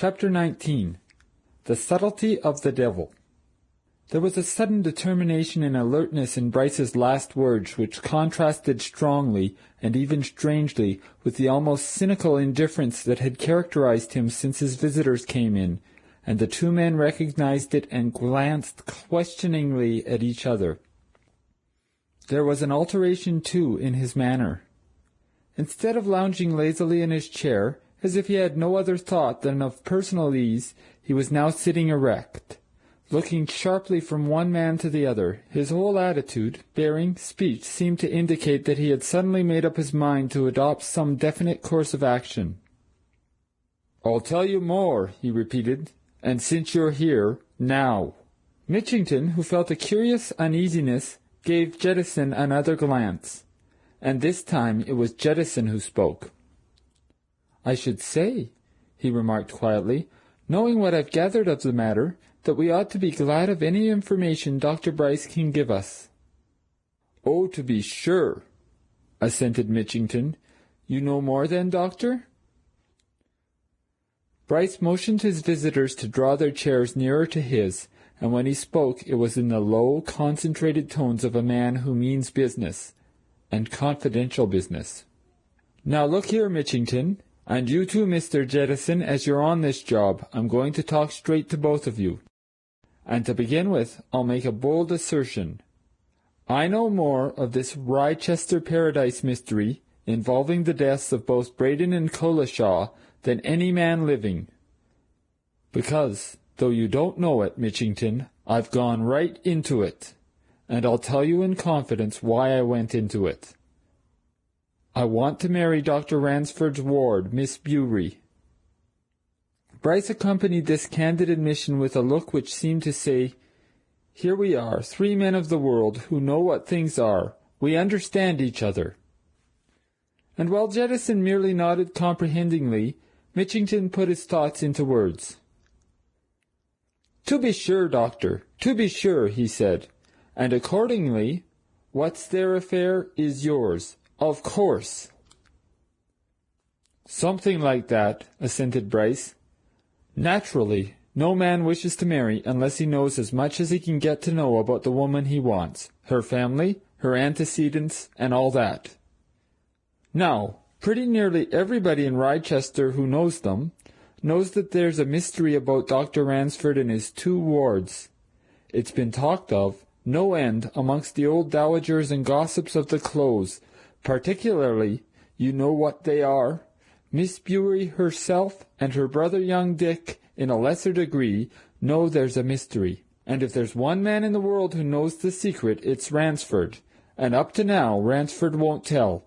Chapter 19. The Subtlety of the Devil. There was a sudden determination and alertness in Bryce's last words which contrasted strongly, and even strangely, with the almost cynical indifference that had characterized him since his visitors came in, and the two men recognized it and glanced questioningly at each other. There was an alteration, too, in his manner. Instead of lounging lazily in his chair, as if he had no other thought than of personal ease, he was now sitting erect, looking sharply from one man to the other. His whole attitude, bearing, speech seemed to indicate that he had suddenly made up his mind to adopt some definite course of action. "I'll tell you more," he repeated, "and since you're here, now." Mitchington, who felt a curious uneasiness, gave Jettison another glance, and this time it was Jettison who spoke. "I should say," he remarked quietly, "knowing what I've gathered of the matter, that we ought to be glad of any information Dr. Bryce can give us." "Oh, to be sure," assented Mitchington. "You know more then, Doctor?" Bryce motioned his visitors to draw their chairs nearer to his, and when he spoke it was in the low, concentrated tones of a man who means business, and confidential business. "Now look here, Mitchington, and you too, Mr. Jettison, as you're on this job, I'm going to talk straight to both of you. And to begin with, I'll make a bold assertion. I know more of this Wrychester Paradise mystery, involving the deaths of both Braden and Collishaw, than any man living. Because, though you don't know it, Mitchington, I've gone right into it, and I'll tell you in confidence why I went into it. I want to marry Dr. Ransford's ward, Miss Bury." Bryce accompanied this candid admission with a look which seemed to say, "Here we are, three men of the world, who know what things are. We understand each other." And while Jettison merely nodded comprehendingly, Mitchington put his thoughts into words. "To be sure, Doctor, to be sure," he said, "and accordingly, what's their affair is yours. Of course." "Something like that," assented Bryce. "Naturally, no man wishes to marry unless he knows as much as he can get to know about the woman he wants, her family, her antecedents, and all that. Now, pretty nearly everybody in Wrychester who knows them knows that there's a mystery about Dr. Ransford and his two wards. It's been talked of, no end, amongst the old dowagers and gossips of the close. Particularly, you know what they are. Miss Bury herself and her brother young Dick, in a lesser degree, know there's a mystery. And if there's one man in the world who knows the secret, it's Ransford. And up to now, Ransford won't tell.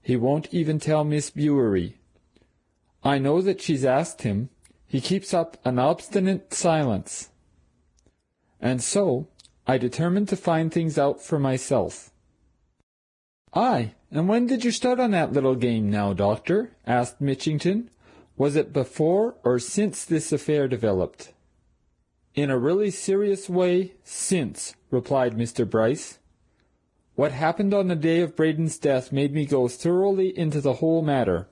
He won't even tell Miss Bury. I know that she's asked him. He keeps up an obstinate silence. And so, I determined to find things out for myself." "Aye, and when did you start on that little game now, Doctor?" asked Mitchington. "Was it before or since this affair developed?" "In a really serious way, since," replied Mr. Bryce. "What happened on the day of Braden's death made me go thoroughly into the whole matter.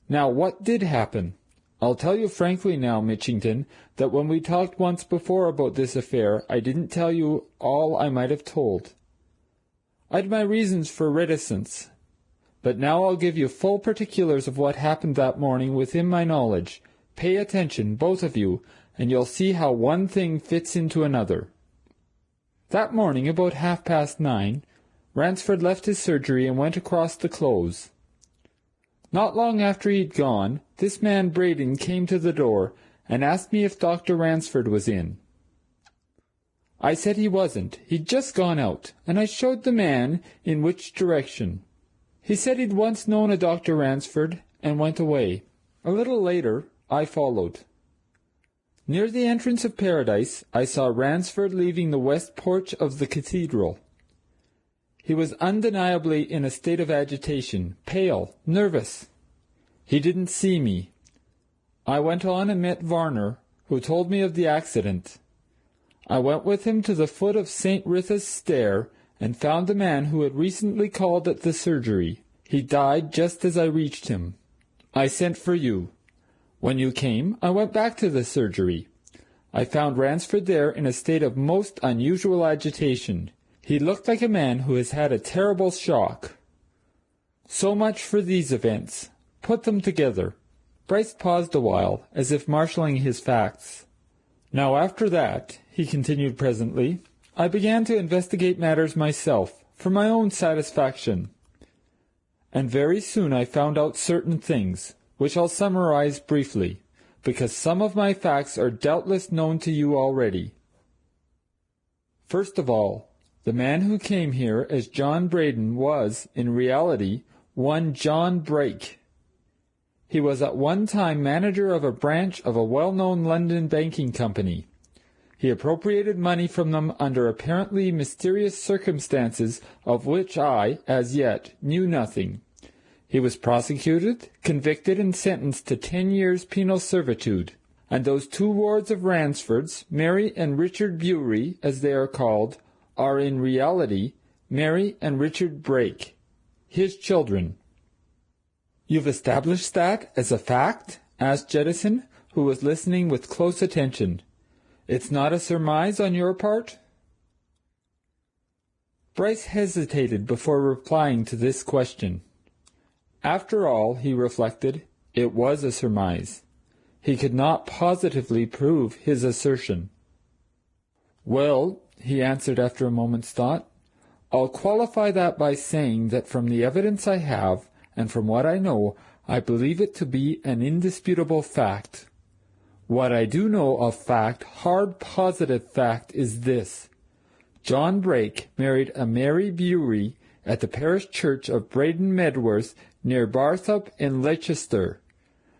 Now, what did happen? I'll tell you frankly now, Mitchington, that when we talked once before about this affair, I didn't tell you all I might have told. I'd my reasons for reticence, but now I'll give you full particulars of what happened that morning within my knowledge. Pay attention, both of you, and you'll see how one thing fits into another. That morning, about 9:30, Ransford left his surgery and went across the close. Not long after he'd gone, this man Braden came to the door and asked me if Dr. Ransford was in. I said he wasn't. He'd just gone out, and I showed the man in which direction. He said he'd once known a Dr. Ransford, and went away. A little later, I followed. Near the entrance of Paradise, I saw Ransford leaving the west porch of the cathedral. He was undeniably in a state of agitation, pale, nervous. He didn't see me. I went on and met Varner, who told me of the accident. I went with him to the foot of St. Ritha's stair and found the man who had recently called at the surgery. He died just as I reached him. I sent for you. When you came, I went back to the surgery. I found Ransford there in a state of most unusual agitation. He looked like a man who has had a terrible shock. So much for these events. Put them together. Bryce paused a while, as if marshalling his facts. Now after that, he continued presently, I began to investigate matters myself, for my own satisfaction. And very soon I found out certain things, which I'll summarize briefly, because some of my facts are doubtless known to you already. First of all, the man who came here as John Braden was, in reality, one John Brake. He was at one time manager of a branch of a well-known London banking company. He appropriated money from them under apparently mysterious circumstances of which I, as yet, knew nothing. He was prosecuted, convicted, and sentenced to 10 years' penal servitude. And those two wards of Ransford's, Mary and Richard Bury, as they are called, are in reality Mary and Richard Brake, his children. You've established that as a fact? Asked Jettison, who was listening with close attention. It's not a surmise on your part? Bryce hesitated before replying to this question. After all, he reflected, it was a surmise. He could not positively prove his assertion. Well, he answered after a moment's thought, I'll qualify that by saying that from the evidence I have, and from what I know, I believe it to be an indisputable fact. What I do know of fact, hard positive fact, is this. John Brake married a Mary Bury at the parish church of Braden Medworth near Barthorpe in Leicester.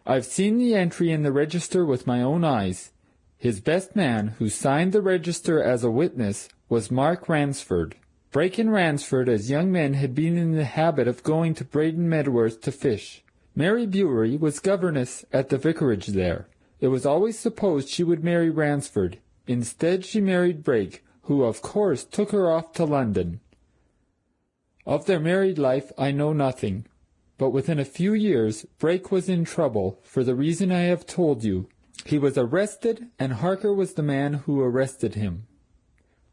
I've seen the entry in the register with my own eyes. His best man, who signed the register as a witness, was Mark Ransford. Brake and Ransford as young men had been in the habit of going to Braden Medworth to fish. Mary Bury was governess at the vicarage there. It was always supposed she would marry Ransford. Instead she married Brake, who of course took her off to London. Of their married life I know nothing, but within a few years Brake was in trouble for the reason I have told you. He was arrested, and Harker was the man who arrested him.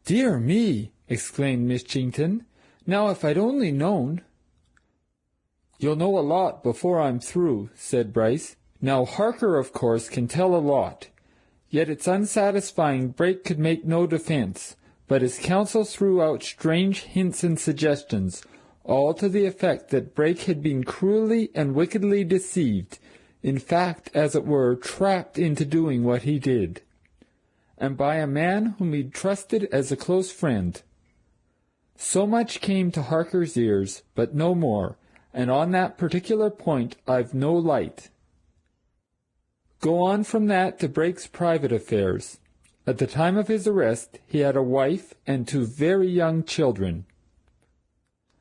Dear me! Exclaimed Mitchington. Now if I'd only known. You'll know a lot before I'm through, said Bryce. Now Harker, of course, can tell a lot. Yet it's unsatisfying Brake could make no defense, but his counsel threw out strange hints and suggestions, all to the effect that Brake had been cruelly and wickedly deceived, in fact, as it were, trapped into doing what he did, and by a man whom he'd trusted as a close friend. So much came to Harker's ears, but no more, and on that particular point I've no light. Go on from that to Brake's private affairs. At the time of his arrest he had a wife and 2 very young children.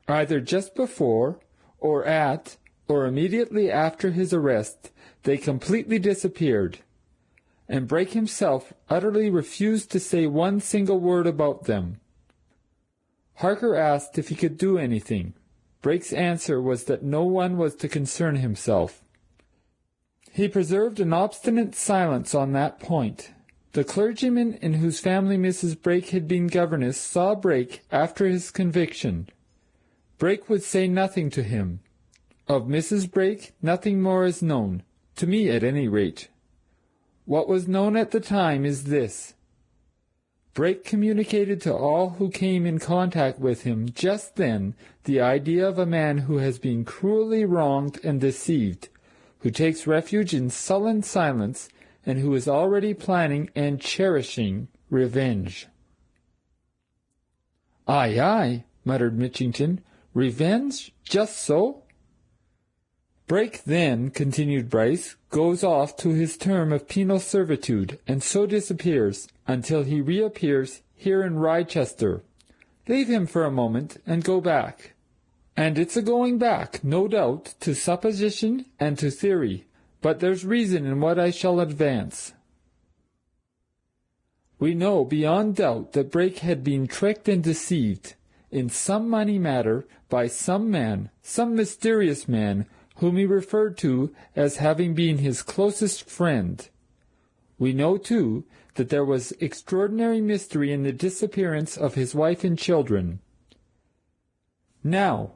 Either just before, or at, or immediately after his arrest, they completely disappeared, and Brake himself utterly refused to say one single word about them. Harker asked if he could do anything. Brake's answer was that no one was to concern himself. He preserved an obstinate silence on that point. The clergyman in whose family Mrs. Brake had been governess saw Brake after his conviction. Brake would say nothing to him. Of Mrs. Brake, nothing more is known, to me at any rate. What was known at the time is this. Brake communicated to all who came in contact with him just then the idea of a man who has been cruelly wronged and deceived, who takes refuge in sullen silence, and who is already planning and cherishing revenge. Aye, aye, muttered Mitchington. Revenge? Just so? Brake then, continued Bryce, goes off to his term of penal servitude, and so disappears, until he reappears here in Wrychester. Leave him for a moment, and go back. And it's a going back, no doubt, to supposition and to theory, but there's reason in what I shall advance. We know beyond doubt that Brake had been tricked and deceived, in some money matter, by some man, some mysterious man, whom he referred to as having been his closest friend. We know, too, that there was extraordinary mystery in the disappearance of his wife and children. Now,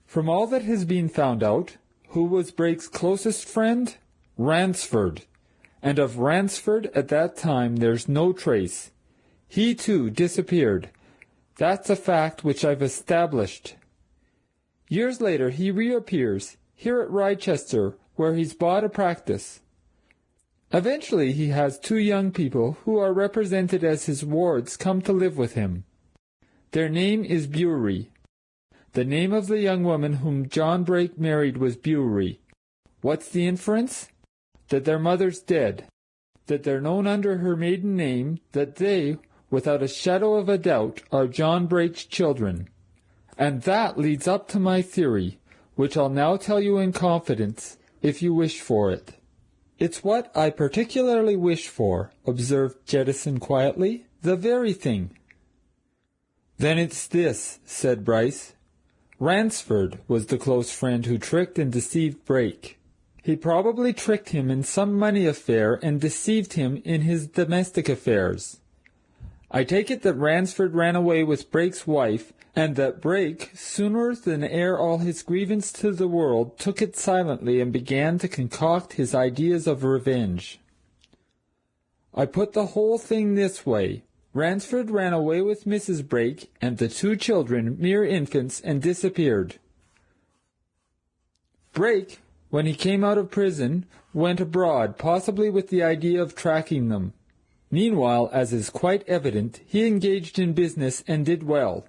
from all that has been found out, who was Brake's closest friend? Ransford. And of Ransford at that time there's no trace. He, too, disappeared. That's a fact which I've established. Years later he reappears, here at Ricester, where he's bought a practice. Eventually he has 2 young people who are represented as his wards come to live with him. Their name is Bewery. The name of the young woman whom John Brake married was Bewery. What's the inference? That their mother's dead, that they're known under her maiden name, that they, without a shadow of a doubt, are John Brake's children. And that leads up to my theory, which I'll now tell you in confidence, if you wish for it. It's what I particularly wish for, observed Jettison quietly, the very thing. Then it's this, said Bryce. Ransford was the close friend who tricked and deceived Brake. He probably tricked him in some money affair and deceived him in his domestic affairs. I take it that Ransford ran away with Brake's wife, and that Brake, sooner than air all his grievance to the world, took it silently and began to concoct his ideas of revenge. I put the whole thing this way. Ransford ran away with Mrs. Brake and the 2 children, mere infants, and disappeared. Brake, when he came out of prison, went abroad, possibly with the idea of tracking them. Meanwhile, as is quite evident, he engaged in business and did well.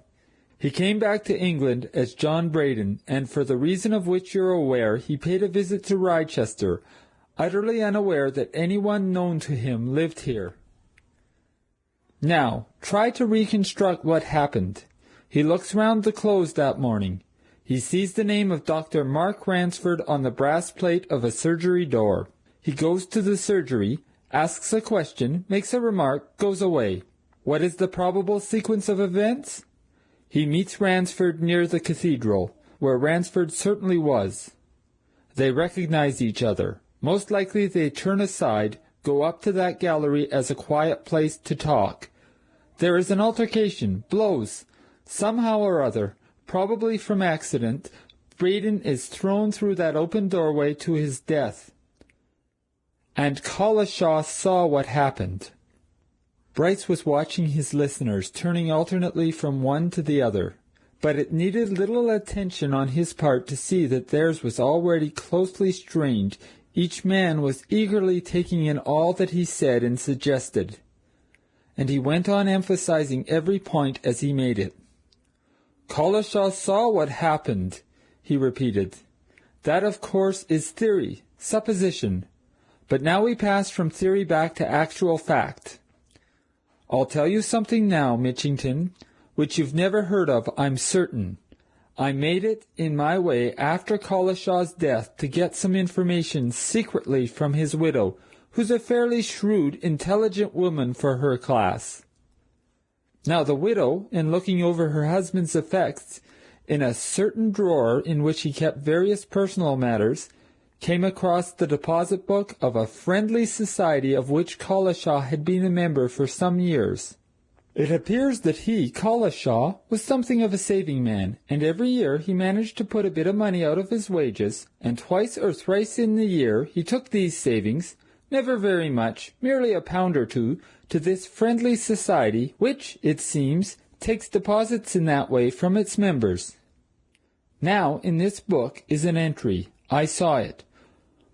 He came back to England as John Braden, and for the reason of which you're aware, he paid a visit to Ricester, utterly unaware that anyone known to him lived here. Now, try to reconstruct what happened. He looks round the close that morning. He sees the name of Dr. Mark Ransford on the brass plate of a surgery door. He goes to the surgery, asks a question, makes a remark, goes away. What is the probable sequence of events? He meets Ransford near the cathedral, where Ransford certainly was. They recognize each other. Most likely they turn aside, go up to that gallery as a quiet place to talk. There is an altercation, blows. Somehow or other, probably from accident, Braden is thrown through that open doorway to his death. And Collishaw saw what happened. Bryce was watching his listeners, turning alternately from one to the other. But it needed little attention on his part to see that theirs was already closely strained. Each man was eagerly taking in all that he said and suggested. And he went on emphasizing every point as he made it. Collishaw saw what happened, he repeated. That, of course, is theory, supposition. But now we pass from theory back to actual fact. I'll tell you something now, Mitchington, which you've never heard of, I'm certain. I made it in my way after Collishaw's death to get some information secretly from his widow, who's a fairly shrewd, intelligent woman for her class. Now the widow, in looking over her husband's effects in a certain drawer in which he kept various personal matters, came across the deposit book of a friendly society of which Collishaw had been a member for some years. It appears that he, Collishaw, was something of a saving man, and every year he managed to put a bit of money out of his wages, and twice or thrice in the year he took these savings, never very much, merely a £1 or 2, to this friendly society, which, it seems, takes deposits in that way from its members. Now, in this book is an entry, I saw it,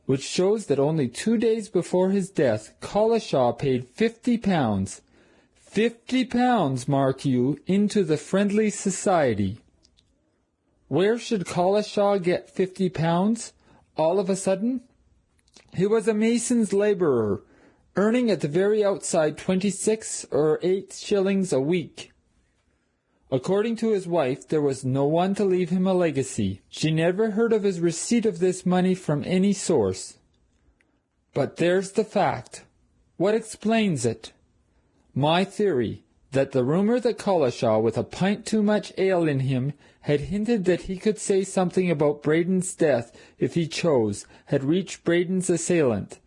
which shows that only 2 days before his death, Collishaw paid £50, £50, mark you, into the Friendly Society. Where should Collishaw get £50, all of a sudden? He was a mason's labourer, earning at the very outside 26 or 8 shillings a week. According to his wife, there was no one to leave him a legacy. She never heard of his receipt of this money from any source. But there's the fact. What explains it? My theory, that the rumour that Collishaw, with a pint too much ale in him, had hinted that he could say something about Braden's death if he chose, had reached Braden's assailant,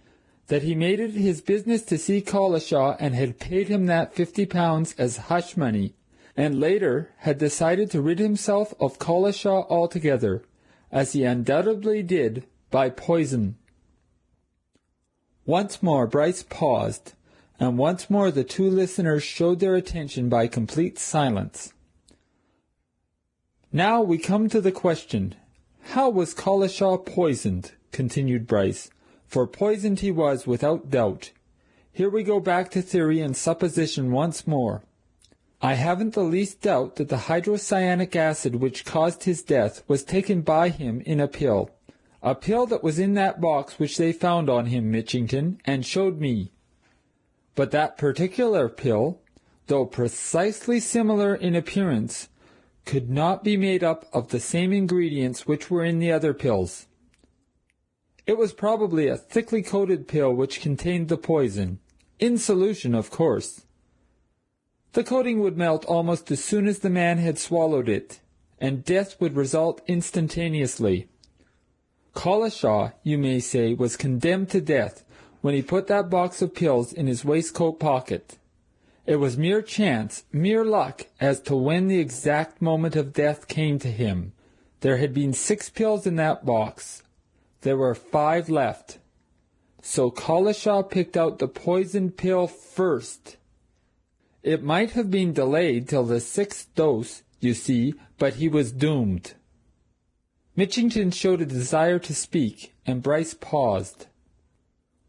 that he made it his business to see Collishaw and had paid him that £50 as hush money, and later had decided to rid himself of Collishaw altogether, as he undoubtedly did, by poison. Once more Bryce paused, and once more the two listeners showed their attention by complete silence. "Now we come to the question, how was Collishaw poisoned?" continued Bryce, "for poisoned he was without doubt. Here we go back to theory and supposition once more. I haven't the least doubt that the hydrocyanic acid which caused his death was taken by him in a pill that was in that box which they found on him, Mitchington, and showed me. But that particular pill, though precisely similar in appearance, could not be made up of the same ingredients which were in the other pills. It was probably a thickly coated pill which contained the poison, in solution, of course. The coating would melt almost as soon as the man had swallowed it, and death would result instantaneously. Collishaw, you may say, was condemned to death when he put that box of pills in his waistcoat pocket. It was mere chance, mere luck, as to when the exact moment of death came to him. There had been 6 pills in that box. There were 5 left. So Collishaw picked out the poisoned pill first. It might have been delayed till the 6th dose, you see, but he was doomed." Mitchington showed a desire to speak, and Bryce paused.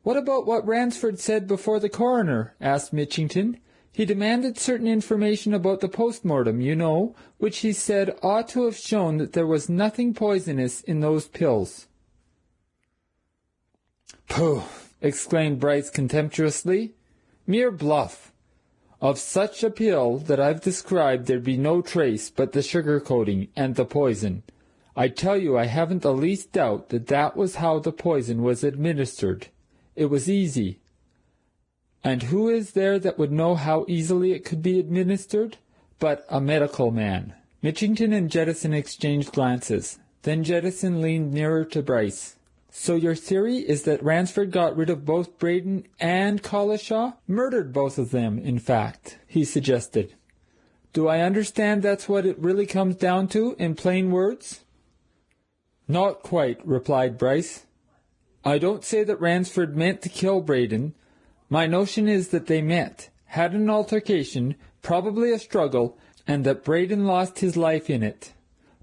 "What about what Ransford said before the coroner?" asked Mitchington. "He demanded certain information about the post-mortem, you know, which he said ought to have shown that there was nothing poisonous in those pills." "Pooh!" exclaimed Bryce contemptuously. "Mere bluff. Of such a pill that I've described there'd be no trace but the sugar coating and the poison. I tell you I haven't the least doubt that that was how the poison was administered. It was easy. And who is there that would know how easily it could be administered? But a medical man." Mitchington and Jettison exchanged glances. Then Jettison leaned nearer to Bryce. "So your theory is that Ransford got rid of both Braden and Collishaw? Murdered both of them, in fact," he suggested. "Do I understand that's what it really comes down to, in plain words?" "Not quite," replied Bryce. "I don't say that Ransford meant to kill Braden. My notion is that they met, had an altercation, probably a struggle, and that Braden lost his life in it.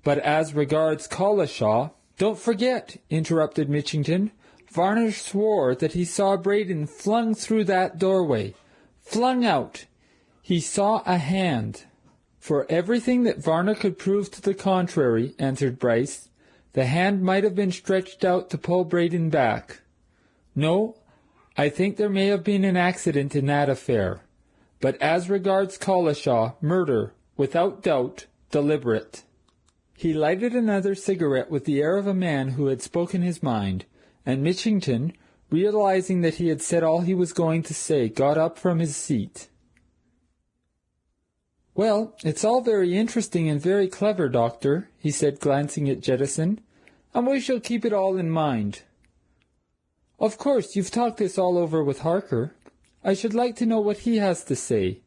But as regards Collishaw—" "Don't forget," interrupted Mitchington, "Varner swore that he saw Braden flung through that doorway. Flung out. He saw a hand." "For everything that Varner could prove to the contrary," answered Bryce, "the hand might have been stretched out to pull Braden back. No, I think there may have been an accident in that affair. But as regards Collishaw, murder, without doubt, deliberate." He lighted another cigarette with the air of a man who had spoken his mind, and Mitchington, realizing that he had said all he was going to say, got up from his seat. "Well, it's all very interesting and very clever, Doctor," he said, glancing at Jettison, "and we shall keep it all in mind. Of course, you've talked this all over with Harker. I should like to know what he has to say.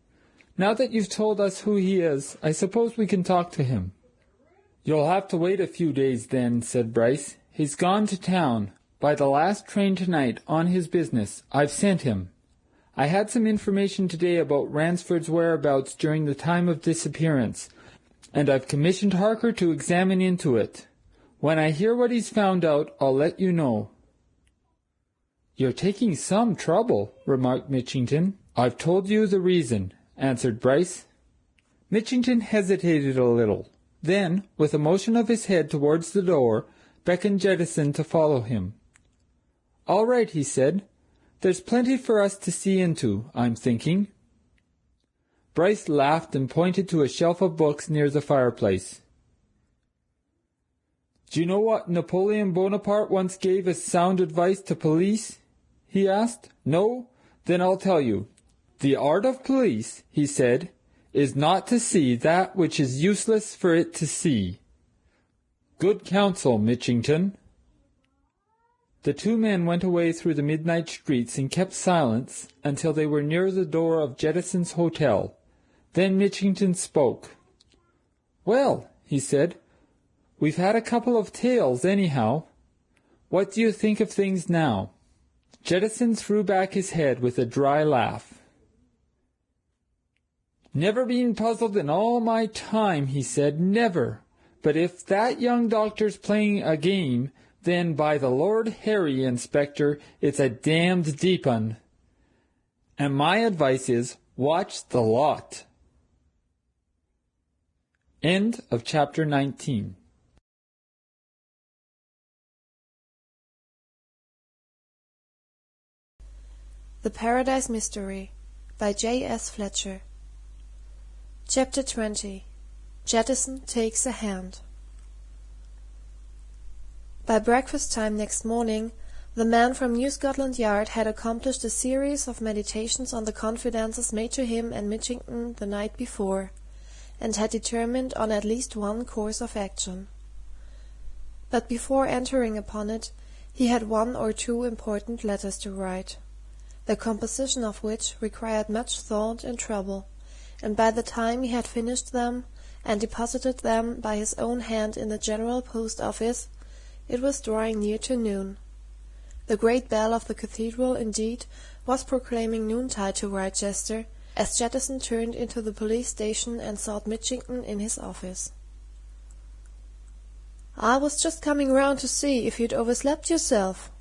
Now that you've told us who he is, I suppose we can talk to him." "You'll have to wait a few days then," said Bryce. "He's gone to town. By the last train tonight, on his business. I've sent him. I had some information today about Ransford's whereabouts during the time of disappearance, and I've commissioned Harker to examine into it. When I hear what he's found out, I'll let you know." "You're taking some trouble," remarked Mitchington. "I've told you the reason," answered Bryce. Mitchington hesitated a little. Then, with a motion of his head towards the door, beckoned Jettison to follow him. "All right," he said. "There's plenty for us to see into, I'm thinking." Bryce laughed and pointed to a shelf of books near the fireplace. "Do you know what Napoleon Bonaparte once gave as sound advice to police?" he asked. "No? Then I'll tell you. The art of police, he said, is not to see that which is useless for it to see. Good counsel, Mitchington." The two men went away through the midnight streets and kept silence until they were near the door of Jettison's hotel. Then Mitchington spoke. "Well," he said, "we've had a couple of tales, anyhow. What do you think of things now?" Jettison threw back his head with a dry laugh. "Never been puzzled in all my time," he said, "never. But if that young doctor's playing a game, then by the Lord Harry, Inspector, it's a damned deep un. And my advice is, watch the lot." End of chapter 19. The Paradise Mystery by J.S. Fletcher. Chapter 20. Jettison Takes a Hand. By breakfast time next morning, the man from New Scotland Yard had accomplished a series of meditations on the confidences made to him and Mitchington the night before, and had determined on at least one course of action. But before entering upon it, he had one or two important letters to write, the composition of which required much thought and trouble, and by the time he had finished them and deposited them by his own hand in the General Post Office, it was drawing near to noon. The great bell of the cathedral, indeed, was proclaiming noontide to Wrychester, as Jettison turned into the police station and sought Mitchington in his office. "I was just coming round to see if you'd overslept yourself,"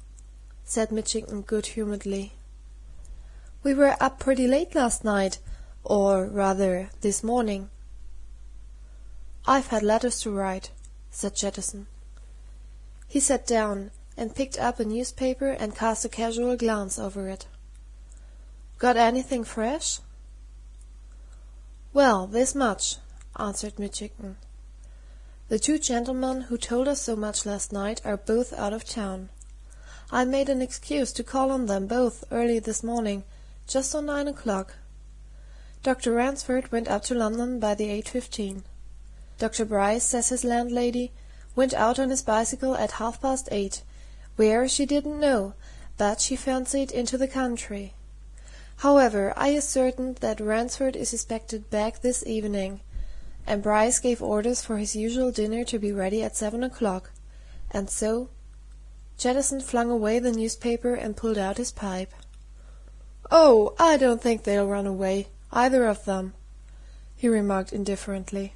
said Mitchington good-humouredly. "We were up pretty late last night, or rather this morning." "I've had letters to write," said Jettison. He sat down and picked up a newspaper and cast a casual glance over it. "Got anything fresh?" "Well, this much," answered Mitchington. "The two gentlemen who told us so much last night are both out of town. I made an excuse to call on them both early this morning, just on 9 o'clock. Dr. Ransford went up to London by the 8:15. Dr. Bryce, says his landlady, went out on his bicycle at 8:30, where she didn't know, but she fancied into the country. However, I ascertained that Ransford is expected back this evening, and Bryce gave orders for his usual dinner to be ready at 7 o'clock, and so—" Jettison flung away the newspaper and pulled out his pipe. "Oh, I don't think they'll run away, either of them," he remarked indifferently.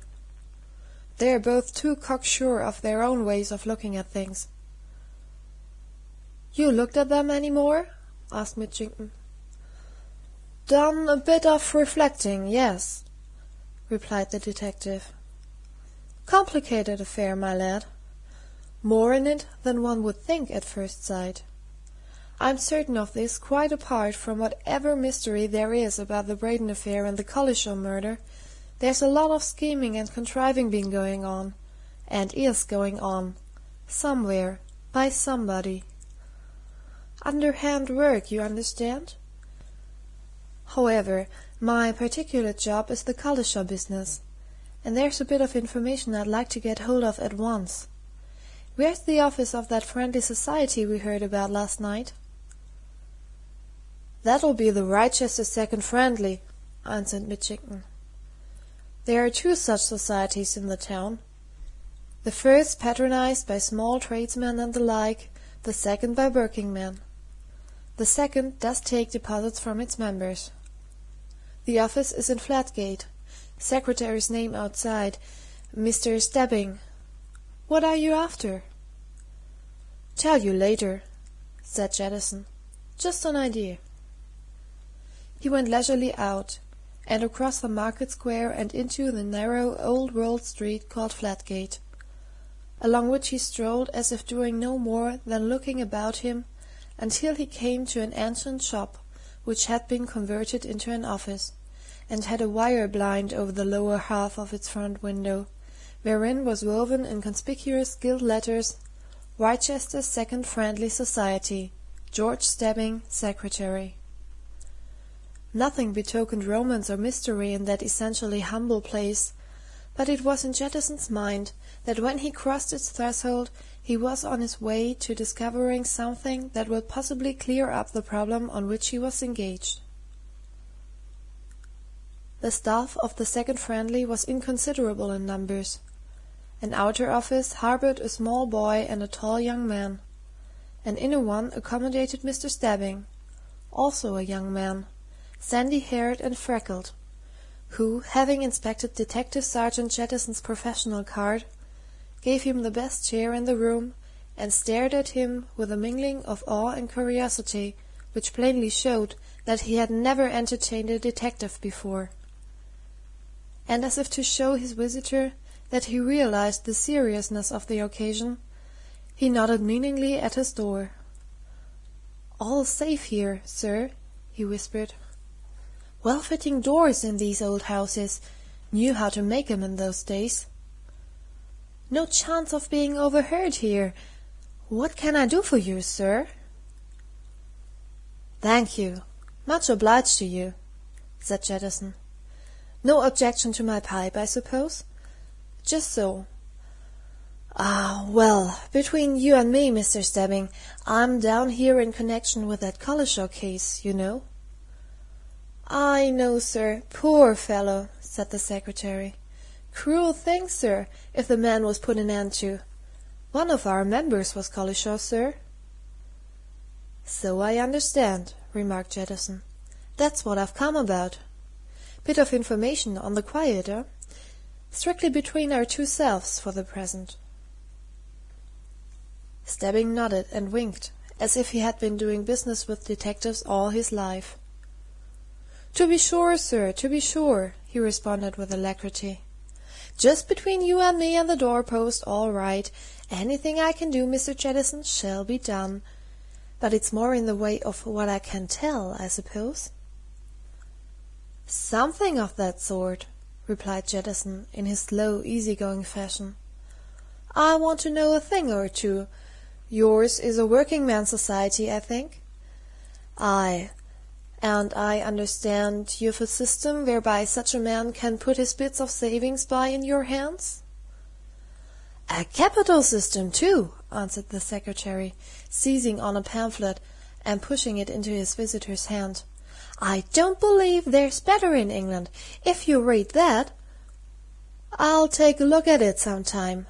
"They're both too cocksure of their own ways of looking at things." "You looked at them any more?" asked Mitchington. "Done a bit of reflecting, yes," replied the detective. "Complicated affair, my lad. More in it than one would think at first sight. I'm certain of this, quite apart from whatever mystery there is about the Braden affair and the Collishaw murder. There's a lot of scheming and contriving been going on, and is going on, somewhere, by somebody. Underhand work, you understand? However, my particular job is the Collishaw business, and there's a bit of information I'd like to get hold of at once. Where's the office of that friendly society we heard about last night?" "That'll be the Wrychester Second Friendly," answered Mitchington. "There are two such societies in the town. The first patronised by small tradesmen and the like, the second by working men. The second does take deposits from its members. The office is in Flatgate. Secretary's name outside, Mr. Stebbing. What are you after?" "Tell you later," said Jettison. "Just an idea." He went leisurely out, and across the market square and into the narrow old-world street called Flatgate, along which he strolled as if doing no more than looking about him until he came to an ancient shop which had been converted into an office, and had a wire blind over the lower half of its front window, wherein was woven in conspicuous gilt letters, "Wrychester Second Friendly Society, George Stebbing, Secretary." Nothing betokened romance or mystery in that essentially humble place, but it was in Jettison's mind that when he crossed its threshold he was on his way to discovering something that would possibly clear up the problem on which he was engaged. The staff of the Second Friendly was inconsiderable in numbers. An outer office harboured a small boy and a tall young man. An inner one accommodated Mr. Stebbing, also a young man, sandy-haired and freckled, who, having inspected Detective Sergeant Jettison's professional card, gave him the best chair in the room and stared at him with a mingling of awe and curiosity which plainly showed that he had never entertained a detective before. And as if to show his visitor that he realized the seriousness of the occasion, he nodded meaningly at his door. "All safe here, sir," he whispered. "Well-fitting doors in these old houses. Knew how to make 'em in those days. No chance of being overheard here. What can I do for you, sir?" "Thank you. Much obliged to you," said Jettison. "No objection to my pipe, I suppose? Just so. Well, between you and me, Mr. Stebbing, I'm down here in connection with that Collishaw case, you know." "I know, sir. Poor fellow," said the secretary. "Cruel thing, sir, if the man was put an end to. One of our members was Collishaw, sir." "So I understand," remarked Jettison. "That's what I've come about. Bit of information on the quiet, eh? Strictly between our two selves for the present." Stebbing nodded and winked, as if he had been doing business with detectives all his life. "To be sure, sir, to be sure," he responded with alacrity. "Just between you and me and the doorpost, all right. Anything I can do, Mr. Jettison, shall be done. But it's more in the way of what I can tell, I suppose?" "Something of that sort," replied Jettison in his slow, easy-going fashion. "I want to know a thing or two. Yours is a working-man's society, I think?" "Aye. And I understand you've a system whereby such a man can put his bits of savings by in your hands?" "A capital system, too," answered the secretary, seizing on a pamphlet and pushing it into his visitor's hand. "I don't believe there's better in England. If you read that—" "I'll take a look at it some time,"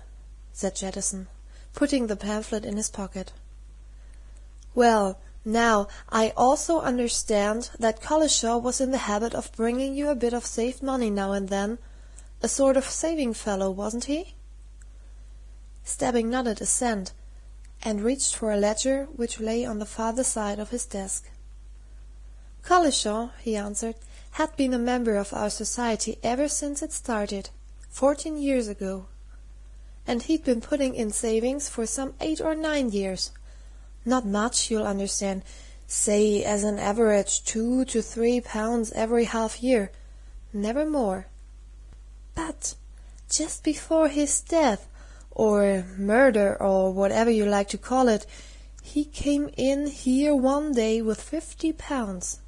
said Jettison, putting the pamphlet in his pocket. "Well, now, I also understand that Collishaw was in the habit of bringing you a bit of saved money now and then. A sort of saving fellow, wasn't he?" Stebbing nodded assent, and reached for a ledger which lay on the farther side of his desk. "Collishaw," he answered, "had been a member of our society ever since it started, 14 years ago. And he'd been putting in savings for some 8 or 9 years. Not much, you'll understand. Say, as an average, £2 to £3 every half year. Never more. But just before his death, or murder, or whatever you like to call it, he came in here one day with £50.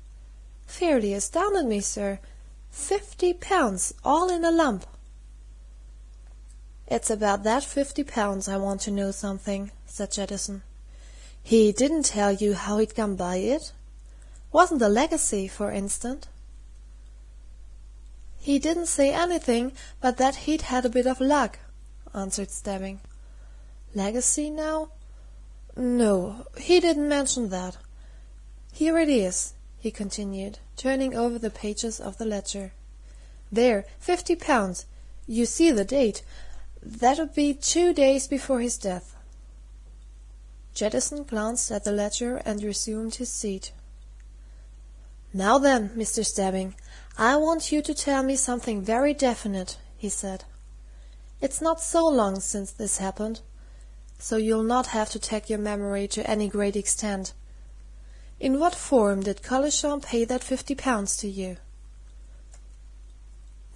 Fairly astounded me, sir. £50, all in a lump." "It's about that £50 I want to know something," said Jettison. "He didn't tell you how he'd come by it? Wasn't a legacy, for instance?" "He didn't say anything but that he'd had a bit of luck," answered Stebbing. "Legacy, now? No, he didn't mention that. Here it is," he continued, turning over the pages of the ledger. "There, £50. You see the date. That'd be 2 days before his death." Jettison glanced at the ledger and resumed his seat. "Now then, Mr. Stebbing, I want you to tell me something very definite," he said. "It's not so long since this happened, so you'll not have to tag your memory to any great extent. In what form did Collishaw pay that £50 to you?"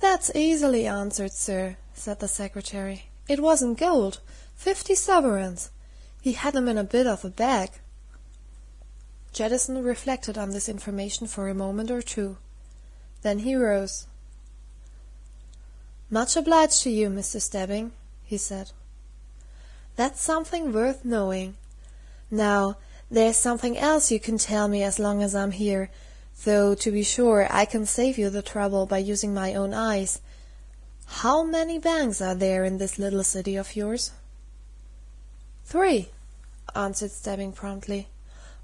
"That's easily answered, sir," said the secretary. "It wasn't gold. 50 sovereigns. He had them in a bit of a bag." Jettison reflected on this information for a moment or two. Then he rose. "Much obliged to you, Mr. Stebbing," he said. "That's something worth knowing. Now, there's something else you can tell me as long as I'm here, though, to be sure, I can save you the trouble by using my own eyes. How many banks are there in this little city of yours?" "3," answered Stebbing promptly.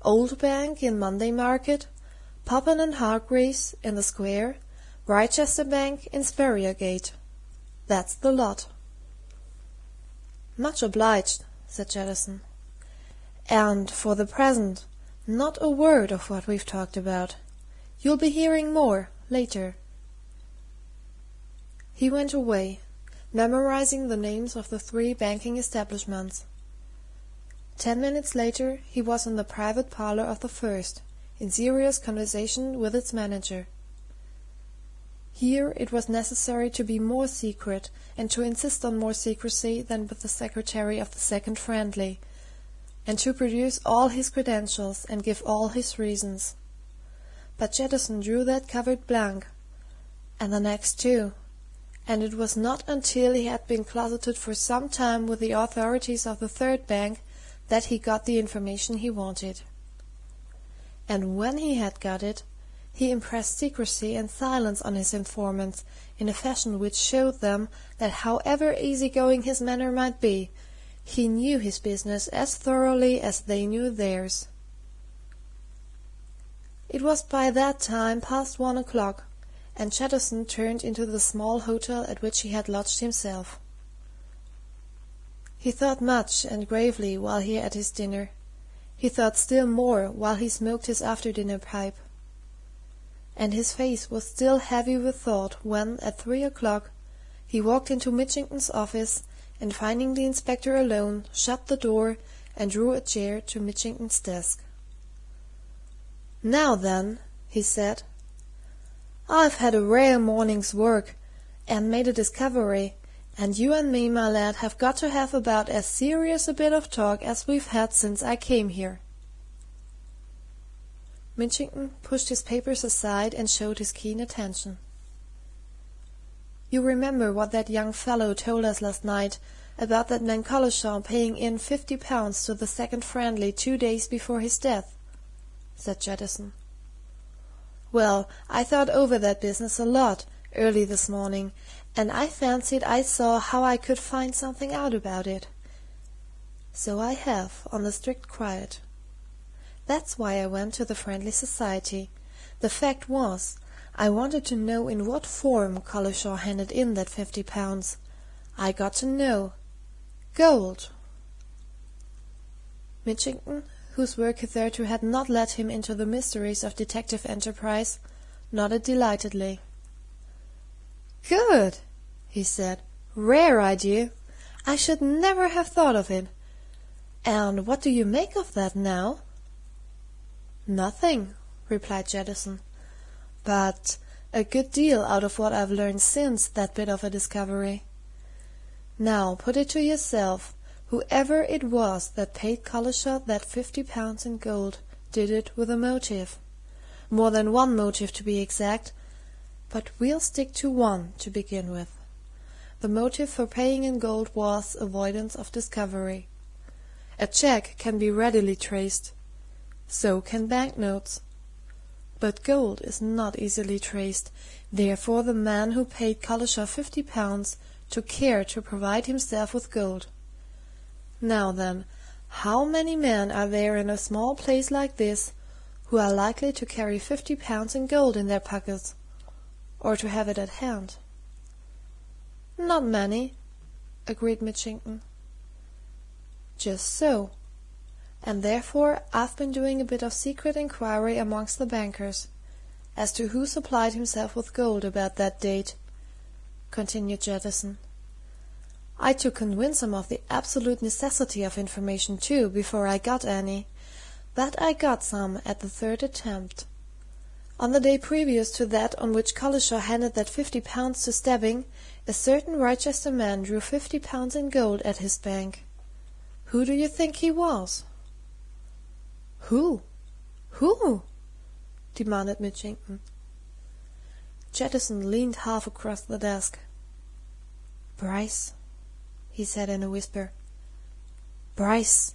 "Old Bank in Monday Market, Poppen and Hargreaves in the Square, Wrychester Bank in Spurrier Gate. That's the lot." "Much obliged," said Jettison. "And, for the present, not a word of what we've talked about. You'll be hearing more later." He went away, memorizing the names of the 3 banking establishments. 10 minutes later he was in the private parlour of the first, in serious conversation with its manager. Here it was necessary to be more secret and to insist on more secrecy than with the secretary of the Second Friendly, and to produce all his credentials and give all his reasons. But Jettison drew that covered blank, and the next too, and it was not until he had been closeted for some time with the authorities of the third bank that he got the information he wanted. And when he had got it, he impressed secrecy and silence on his informants in a fashion which showed them that however easy-going his manner might be, he knew his business as thoroughly as they knew theirs. It was by that time past 1 o'clock, and Jettison turned into the small hotel at which he had lodged himself. He thought much and gravely while he ate his dinner. He thought still more while he smoked his after-dinner pipe. And his face was still heavy with thought when, at 3 o'clock, he walked into Mitchington's office and, finding the inspector alone, shut the door and drew a chair to Mitchington's desk. "Now then," he said, "I've had a rare morning's work, and made a discovery, and you and me, my lad, have got to have about as serious a bit of talk as we've had since I came here." Mitchington pushed his papers aside and showed his keen attention. "You remember what that young fellow told us last night about that man Collishaw paying in £50 to the Second Friendly 2 days before his death?" said Jettison. "Well, I thought over that business a lot, early this morning, and I fancied I saw how I could find something out about it. So I have, on the strict quiet. That's why I went to the Friendly Society. The fact was, I wanted to know in what form Collishaw handed in that £50. I got to know. Gold." Mitchington, whose work hitherto had not let him into the mysteries of detective enterprise, nodded delightedly. "Good!" he said. "Rare idea! I should never have thought of it. And what do you make of that, now?" "Nothing," replied Jettison. "But a good deal out of what I've learned since that bit of a discovery. Now, put it to yourself, whoever it was that paid Collishaw that £50 in gold did it with a motive. More than one motive, to be exact, but we'll stick to one to begin with. The motive for paying in gold was avoidance of discovery. A cheque can be readily traced. So can banknotes. But gold is not easily traced, therefore the man who paid Collishaw £50 took care to provide himself with gold. Now then, how many men are there in a small place like this who are likely to carry £50 in gold in their pockets, or to have it at hand?" "Not many," agreed Mitchington. "Just so. And therefore I've been doing a bit of secret inquiry amongst the bankers, as to who supplied himself with gold about that date," continued Jettison. "I to convince him of the absolute necessity of information, too, before I got any, but I got some at the third attempt. On the day previous to that on which Collishaw handed that £50 to Stebbing, a certain Wrychester man drew £50 in gold at his bank. Who do you think he was?" "Who? Who?" demanded Mitchington. Jettison leaned half across the desk. "Bryce," he said in a whisper. "Bryce."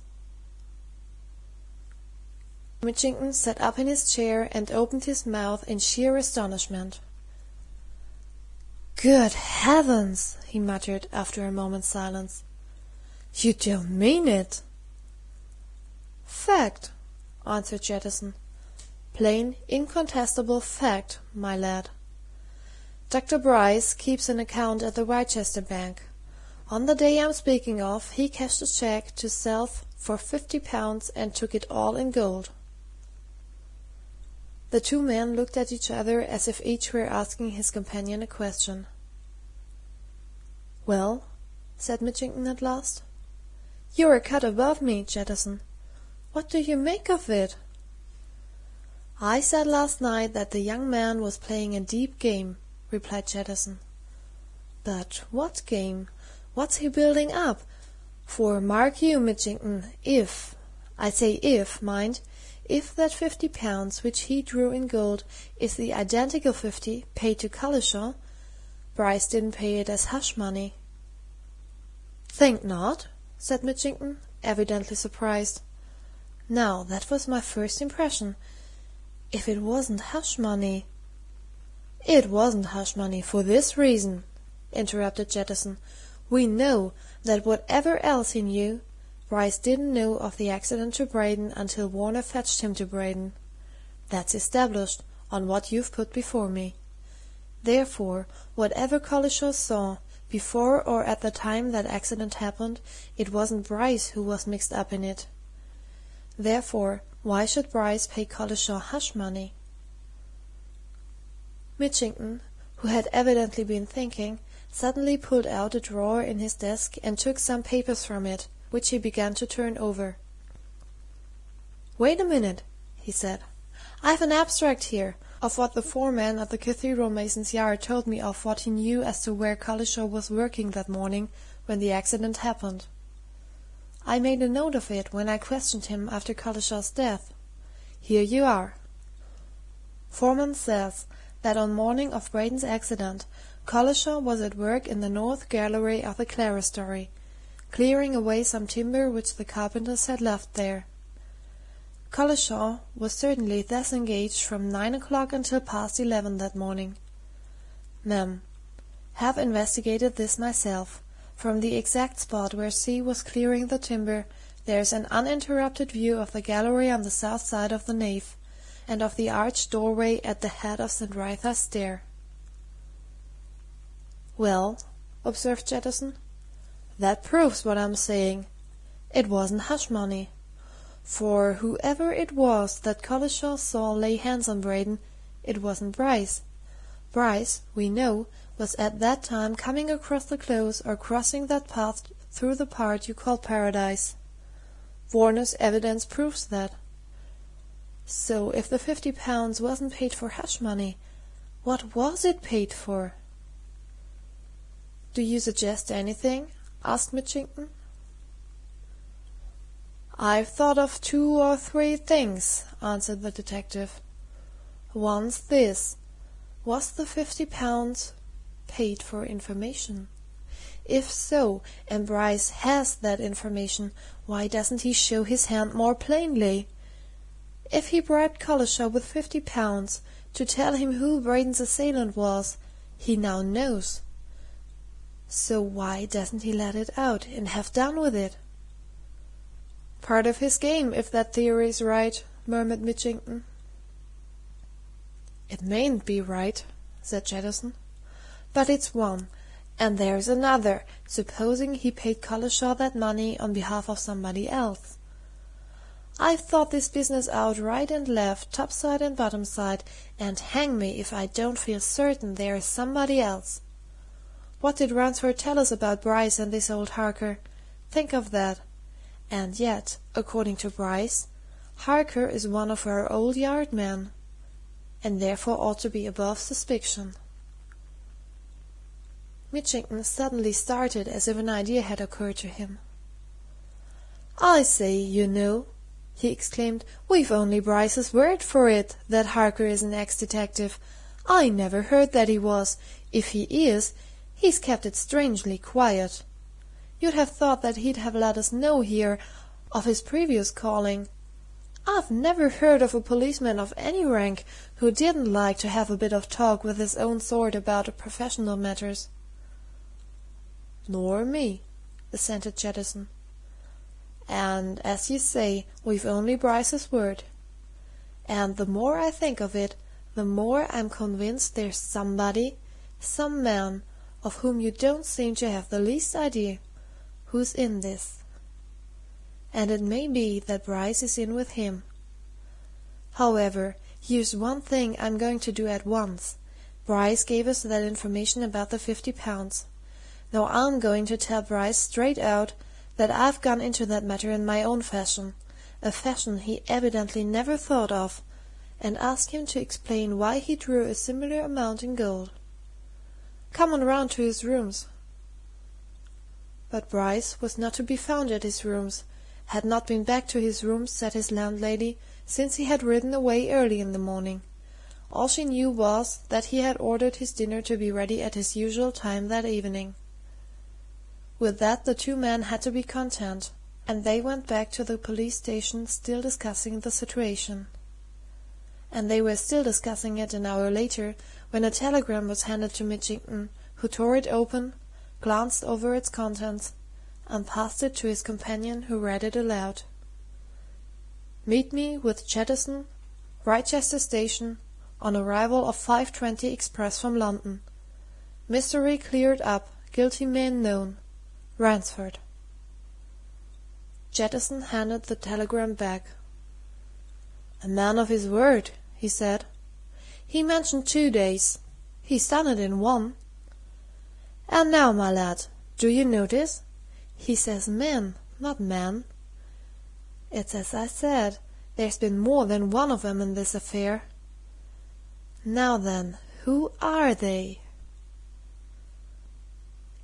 Mitchington sat up in his chair and opened his mouth in sheer astonishment. "Good heavens!" he muttered after a moment's silence. "You don't mean it!" "Fact," answered Jettison. "Plain, incontestable fact, my lad. Dr. Bryce keeps an account at the Wrychester Bank. On the day I'm speaking of, he cashed a cheque to self for £50 and took it all in gold." The two men looked at each other as if each were asking his companion a question. "Well?" said Mitchington at last. "You're a cut above me, Jettison. What do you make of it?" "I said last night that the young man was playing a deep game," replied Jettison. "But what game? What's he building up? For mark you, Mitchington, if I say if, mind if that £50 which he drew in gold is the identical 50 paid to Collishaw, Bryce didn't pay it as hush money." "Think not?" said Mitchington, evidently surprised. "Now, that was my first impression. If it wasn't hush money—" "It wasn't hush money for this reason," interrupted Jettison. "We know that whatever else he knew, Bryce didn't know of the accident to Braden until Warner fetched him to Braden. That's established on what you've put before me. Therefore, whatever Collishaw saw, before or at the time that accident happened, it wasn't Bryce who was mixed up in it. Therefore, why should Bryce pay Collishaw hush money?" Mitchington, who had evidently been thinking, suddenly pulled out a drawer in his desk and took some papers from it, which he began to turn over. "Wait a minute," he said. "I've an abstract here of what the foreman at the Cathedral Mason's Yard told me of what he knew as to where Collishaw was working that morning when the accident happened. I made a note of it when I questioned him after Collishaw's death. Here you are. Foreman says that on morning of Braden's accident, Collishaw was at work in the north gallery of the clerestory, clearing away some timber which the carpenters had left there. Collishaw was certainly thus engaged from 9 o'clock until past 11 that morning. Mem. Have investigated this myself. From the exact spot where C was clearing the timber, there is an uninterrupted view of the gallery on the south side of the nave, and of the arched doorway at the head of St. Wrytha's stair." "Well," observed Jettison, "that proves what I'm saying. It wasn't hush money. For whoever it was that Collishaw saw lay hands on Braden, it wasn't Bryce. Bryce, we know, was at that time coming across the close or crossing that path through the part you call Paradise. Warner's evidence proves that. So if the £50 wasn't paid for hush money, what was it paid for?" "Do you suggest anything?" asked Mitchington. "I've thought of 2 or 3 things," answered the detective. "One's this. Was the £50 paid for information? If so, and Bryce has that information, why doesn't he show his hand more plainly? If he bribed Collishaw with £50 to tell him who Braden's assailant was, he now knows. So why doesn't he let it out and have done with it?" "Part of his game, if that theory's right," murmured Mitchington. "It mayn't be right," said Jettison, "but it's one. And there's another. Supposing he paid Collishaw that money on behalf of somebody else. I've thought this business out right and left, topside and bottomside, and hang me if I don't feel certain there is somebody else. What did Ransford tell us about Bryce and this old Harker? Think of that. And yet, according to Bryce, Harker is one of our old Yard men, and therefore ought to be above suspicion." Mitchington suddenly started as if an idea had occurred to him. "I say, you know," he exclaimed, "we've only Bryce's word for it that Harker is an ex-detective. I never heard that he was. If he is, he's kept it strangely quiet. You'd have thought that he'd have let us know here of his previous calling. I've never heard of a policeman of any rank who didn't like to have a bit of talk with his own sort about professional matters." "Nor me," assented Jettison. "And, as you say, we've only Bryce's word. And the more I think of it, the more I'm convinced there's somebody, some man, of whom you don't seem to have the least idea, who's in this. And it may be that Bryce is in with him. However, here's one thing I'm going to do at once. Bryce gave us that information about the £50. Now I'm going to tell Bryce straight out that I've gone into that matter in my own fashion, a fashion he evidently never thought of, and ask him to explain why he drew a similar amount in gold. Come on round to his rooms." But Bryce was not to be found at his rooms, had not been back to his rooms, said his landlady, since he had ridden away early in the morning. All she knew was that he had ordered his dinner to be ready at his usual time that evening. With that the two men had to be content, and they went back to the police station still discussing the situation. And they were still discussing it an hour later when a telegram was handed to Mitchington, who tore it open, glanced over its contents, and passed it to his companion, who read it aloud. "Meet me with Jettison, Wrychester Station, on arrival of 5:20 express from London. Mystery cleared up, guilty man known. Ransford." Jettison handed the telegram back. "A man of his word," he said. "He mentioned 2 days. He's done it in 1. And now, my lad, do you notice? He says men, not man. It's as I said, there's been more than one of 'em in this affair. Now then, who are they?"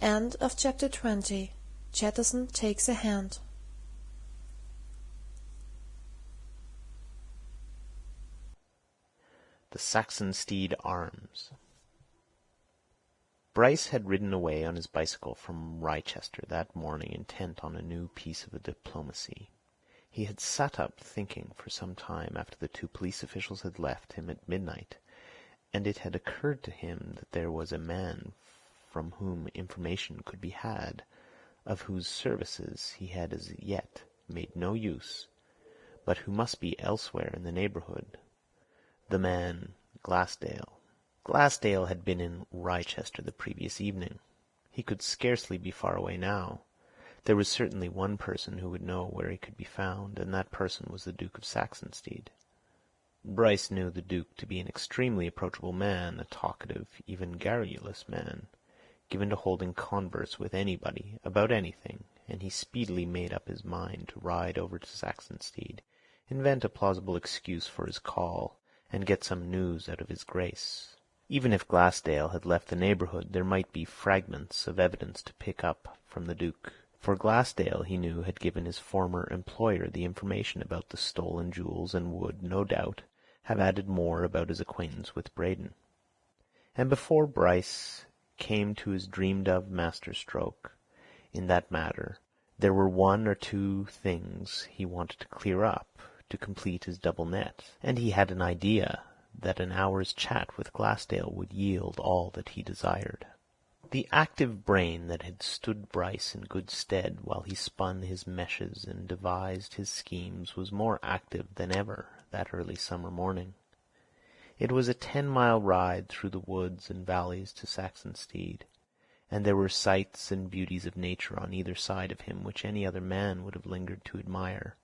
End of chapter 20. Jettison takes a hand. The Saxon Steed Arms. Bryce had ridden away on his bicycle from Wrychester that morning intent on a new piece of diplomacy. He had sat up thinking for some time after the 2 police officials had left him at midnight, and it had occurred to him that there was a man from whom information could be had, of whose services he had as yet made no use, but who must be elsewhere in the neighbourhood. The man Glassdale. Glassdale had been in Wrychester the previous evening. He could scarcely be far away now. There was certainly one person who would know where he could be found, and that person was the Duke of Saxonsteade. Bryce knew the Duke to be an extremely approachable man, a talkative, even garrulous man, given to holding converse with anybody about anything, and he speedily made up his mind to ride over to Saxonsteade, invent a plausible excuse for his call, and get some news out of his Grace. Even if Glassdale had left the neighbourhood, there might be fragments of evidence to pick up from the Duke, for Glassdale, he knew, had given his former employer the information about the stolen jewels, and would, no doubt, have added more about his acquaintance with Braden. And before Bryce came to his dreamed-of masterstroke in that matter, there were 1 or 2 things he wanted to clear up, to complete his double net, and he had an idea that an hour's chat with Glassdale would yield all that he desired. The active brain that had stood Bryce in good stead while he spun his meshes and devised his schemes was more active than ever that early summer morning. It was a 10-mile ride through the woods and valleys to Saxonsteade, and there were sights and beauties of nature on either side of him which any other man would have lingered to admire,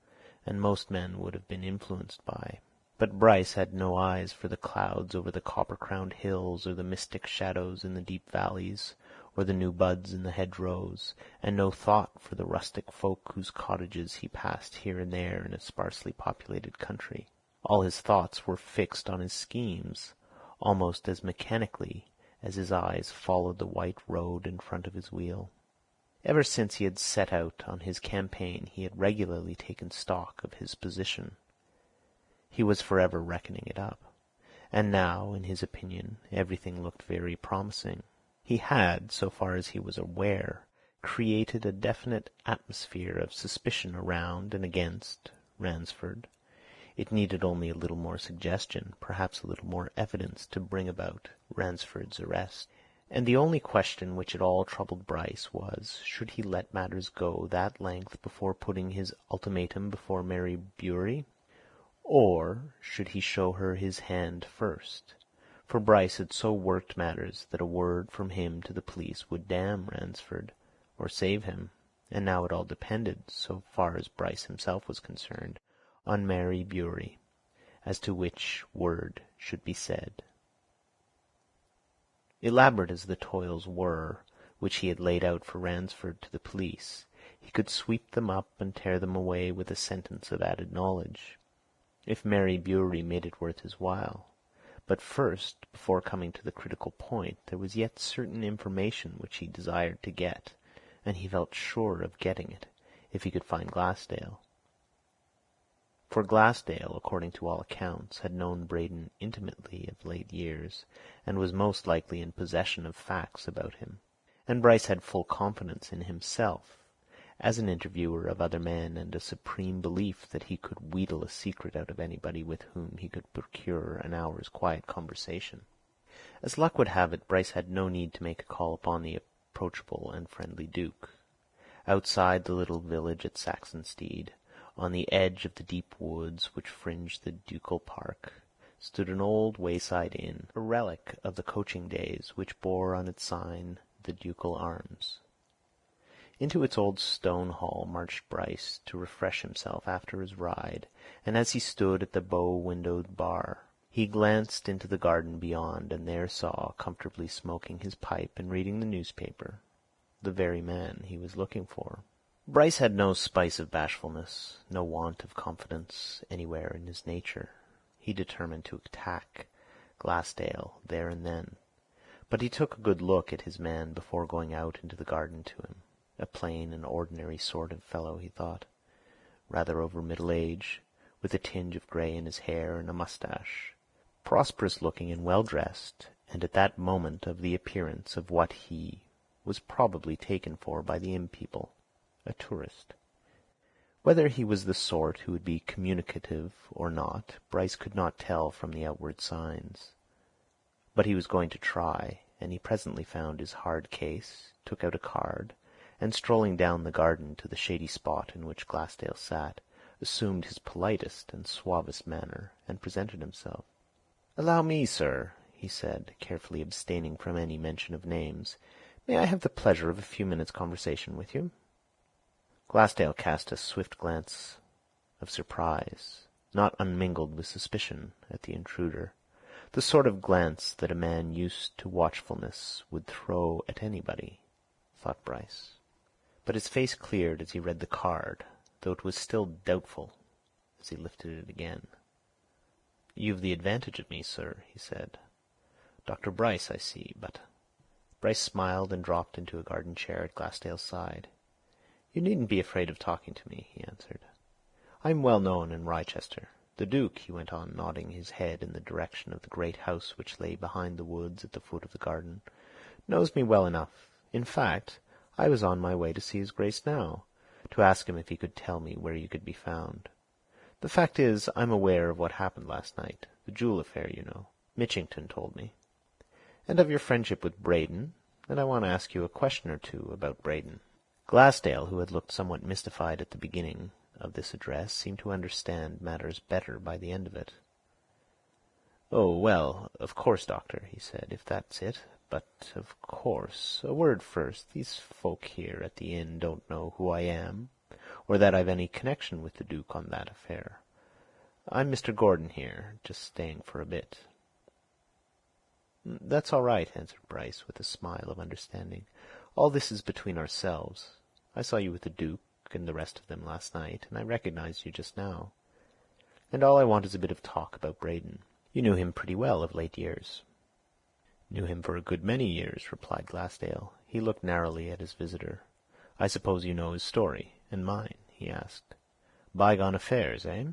and most men would have been influenced by. But Bryce had no eyes for the clouds over the copper-crowned hills, or the mystic shadows in the deep valleys, or the new buds in the hedgerows, and no thought for the rustic folk whose cottages he passed here and there in a sparsely populated country. All his thoughts were fixed on his schemes, almost as mechanically as his eyes followed the white road in front of his wheel. Ever since he had set out on his campaign he had regularly taken stock of his position. He was forever reckoning it up, and now, in his opinion, everything looked very promising. He had, so far as he was aware, created a definite atmosphere of suspicion around and against Ransford. It needed only a little more suggestion, perhaps a little more evidence, to bring about Ransford's arrest. And the only question which at all troubled Bryce was, should he let matters go that length before putting his ultimatum before Mary Bewery, or should he show her his hand first? For Bryce had so worked matters that a word from him to the police would damn Ransford, or save him, and now it all depended, so far as Bryce himself was concerned, on Mary Bewery, as to which word should be said. Elaborate as the toils were which he had laid out for Ransford to the police, he could sweep them up and tear them away with a sentence of added knowledge, if Mary Bewery made it worth his while. But first, before coming to the critical point, there was yet certain information which he desired to get, and he felt sure of getting it, if he could find Glassdale. For Glassdale, according to all accounts, had known Braden intimately of late years, and was most likely in possession of facts about him. And Bryce had full confidence in himself, as an interviewer of other men, and a supreme belief that he could wheedle a secret out of anybody with whom he could procure an hour's quiet conversation. As luck would have it, Bryce had no need to make a call upon the approachable and friendly Duke. Outside the little village at Saxonsteade, on the edge of the deep woods which fringed the ducal park, stood an old wayside inn, a relic of the coaching days, which bore on its sign the ducal arms. Into its old stone hall marched Bryce to refresh himself after his ride, and as he stood at the bow-windowed bar, he glanced into the garden beyond, and there saw, comfortably smoking his pipe and reading the newspaper, the very man he was looking for. Bryce had no spice of bashfulness, no want of confidence anywhere in his nature. He determined to attack Glassdale there and then, but he took a good look at his man before going out into the garden to him. A plain and ordinary sort of fellow, he thought, rather over middle age, with a tinge of grey in his hair and a moustache, prosperous-looking and well-dressed, and at that moment of the appearance of what he was probably taken for by the inn people, a tourist. Whether he was the sort who would be communicative or not, Bryce could not tell from the outward signs. But he was going to try, and he presently found his hard case, took out a card, and strolling down the garden to the shady spot in which Glassdale sat, assumed his politest and suavest manner, and presented himself. "Allow me, sir," he said, carefully abstaining from any mention of names. "May I have the pleasure of a few minutes' conversation with you?" Glassdale cast a swift glance of surprise, not unmingled with suspicion, at the intruder, the sort of glance that a man used to watchfulness would throw at anybody, thought Bryce. But his face cleared as he read the card, though it was still doubtful as he lifted it again. "You've the advantage of me, sir," he said. "Dr. Bryce, I see, but—" Bryce smiled and dropped into a garden chair at Glassdale's side. "You needn't be afraid of talking to me," he answered. "I'm well known in Wrychester. The Duke," he went on, nodding his head in the direction of the great house which lay behind the woods at the foot of the garden, "knows me well enough. In fact, I was on my way to see his Grace now, to ask him if he could tell me where you could be found. The fact is, I'm aware of what happened last night, the jewel affair, you know. Mitchington told me. And of your friendship with Braden, and I want to ask you a question or two about Braden." Glassdale, who had looked somewhat mystified at the beginning of this address, seemed to understand matters better by the end of it. "Oh, well, of course, Doctor," he said, "if that's it. But, of course, a word first. These folk here at the inn don't know who I am, or that I've any connection with the Duke on that affair. I'm Mr. Gordon here, just staying for a bit." "That's all right," answered Bryce, with a smile of understanding. "All this is between ourselves. I saw you with the Duke and the rest of them last night, and I recognized you just now. And all I want is a bit of talk about Braden. You knew him pretty well of late years." "Knew him for a good many years," replied Glassdale. He looked narrowly at his visitor. "I suppose you know his story, and mine?" he asked. "Bygone affairs, eh?"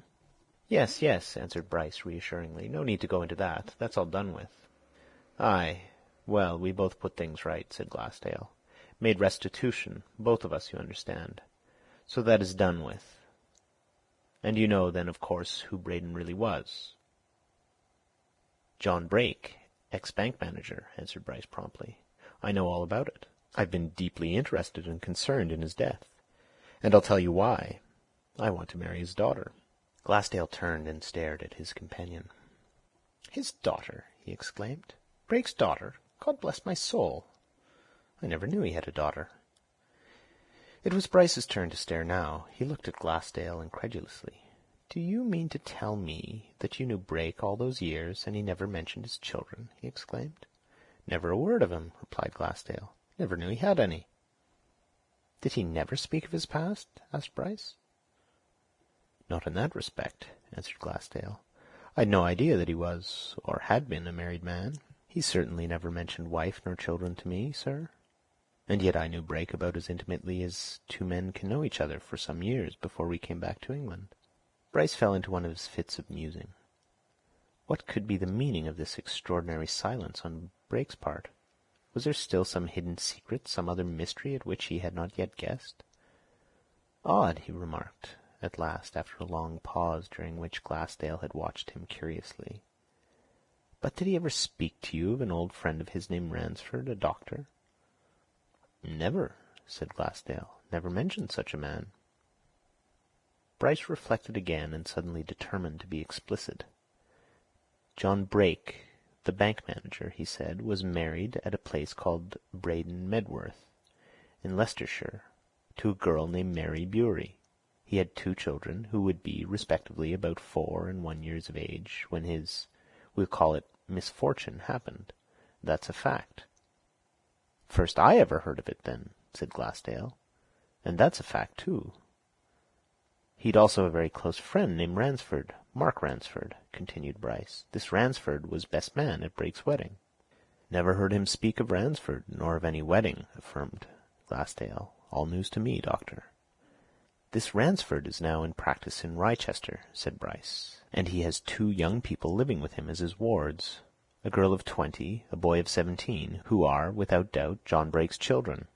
Yes, yes, answered Bryce reassuringly. No need to go into that. That's all done with. Aye. Well, we both put things right, said Glassdale. Made restitution, both of us, you understand. So that is done with. And you know, then, of course, who Braden really was. John Brake, ex-bank manager, answered Bryce promptly. I know all about it. I've been deeply interested and concerned in his death. And I'll tell you why. I want to marry his daughter. Glassdale turned and stared at his companion. His daughter, he exclaimed. Brake's daughter? God bless my soul. I never knew he had a daughter. It was Bryce's turn to stare now. He looked at Glassdale incredulously. Do you mean to tell me that you knew Brake all those years, and he never mentioned his children? He exclaimed. Never a word of him, replied Glassdale. Never knew he had any. Did he never speak of his past? Asked Bryce. Not in that respect, answered Glassdale. I'd no idea that he was, or had been, a married man. He certainly never mentioned wife nor children to me, sir. And yet I knew Brake about as intimately as two men can know each other for some years before we came back to England. Bryce fell into one of his fits of musing. What could be the meaning of this extraordinary silence on Brake's part? Was there still some hidden secret, some other mystery at which he had not yet guessed? Odd, he remarked, at last, after a long pause during which Glassdale had watched him curiously. But did he ever speak to you of an old friend of his named Ransford, a doctor? Never, said Glassdale. Never mentioned such a man. Bryce reflected again and suddenly determined to be explicit. John Brake, the bank manager, he said, was married at a place called Braden Medworth, in Leicestershire, to a girl named Mary Bury. He had 2 children, who would be, respectively, about 4 and 1 years of age, when his, we'll call it, misfortune happened. That's a fact. First I ever heard of it, then, said Glassdale. And that's a fact, too. He'd also a very close friend named Ransford, Mark Ransford, continued Bryce. This Ransford was best man at Brake's wedding. Never heard him speak of Ransford, nor of any wedding, affirmed Glassdale. All news to me, Doctor. This Ransford is now in practice in Rochester, said Bryce, and he has 2 young people living with him as his wards, a girl of 20, a boy of 17, who are, without doubt, John Brake's children.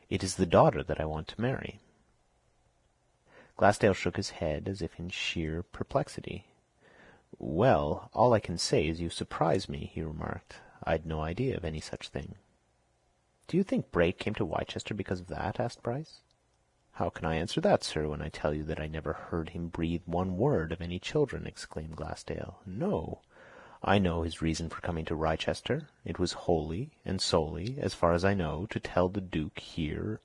It is the daughter that I want to marry. Glassdale shook his head as if in sheer perplexity. Well, all I can say is you surprise me, he remarked. I'd no idea of any such thing. Do you think Brake came to Rochester because of that? Asked Bryce. How can I answer that, sir, when I tell you that I never heard him breathe one word of any children? Exclaimed Glassdale. No. I know his reason for coming to Rochester. It was wholly and solely, as far as I know, to tell the Duke here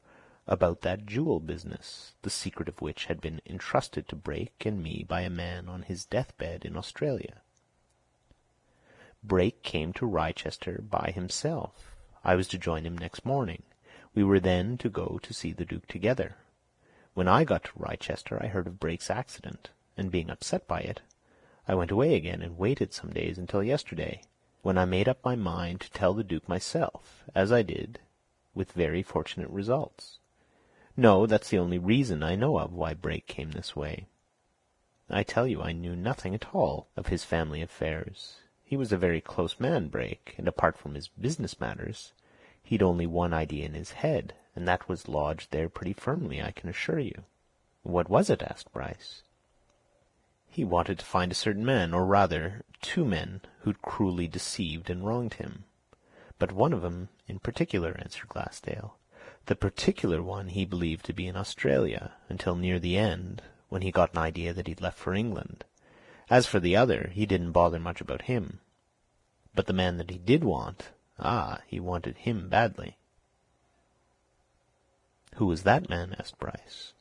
about that jewel business, the secret of which had been entrusted to Brake and me by a man on his deathbed in Australia. Brake came to Rochester by himself. I was to join him next morning. We were then to go to see the Duke together. When I got to Rochester, I heard of Brake's accident, and being upset by it, I went away again and waited some days until yesterday, when I made up my mind to tell the Duke myself, as I did, with very fortunate results. No, that's the only reason I know of why Brake came this way. I tell you I knew nothing at all of his family affairs. He was a very close man, Brake, and apart from his business matters, he'd only one idea in his head, and that was lodged there pretty firmly, I can assure you. What was it? Asked Bryce. He wanted to find a certain man, or rather 2 men, who'd cruelly deceived and wronged him. But one of 'em in particular, answered Glassdale. The particular one he believed to be in Australia, until near the end, when he got an idea that he'd left for England. As for the other, he didn't bother much about him. But the man that he did want, he wanted him badly. Who was that man? Asked Bryce.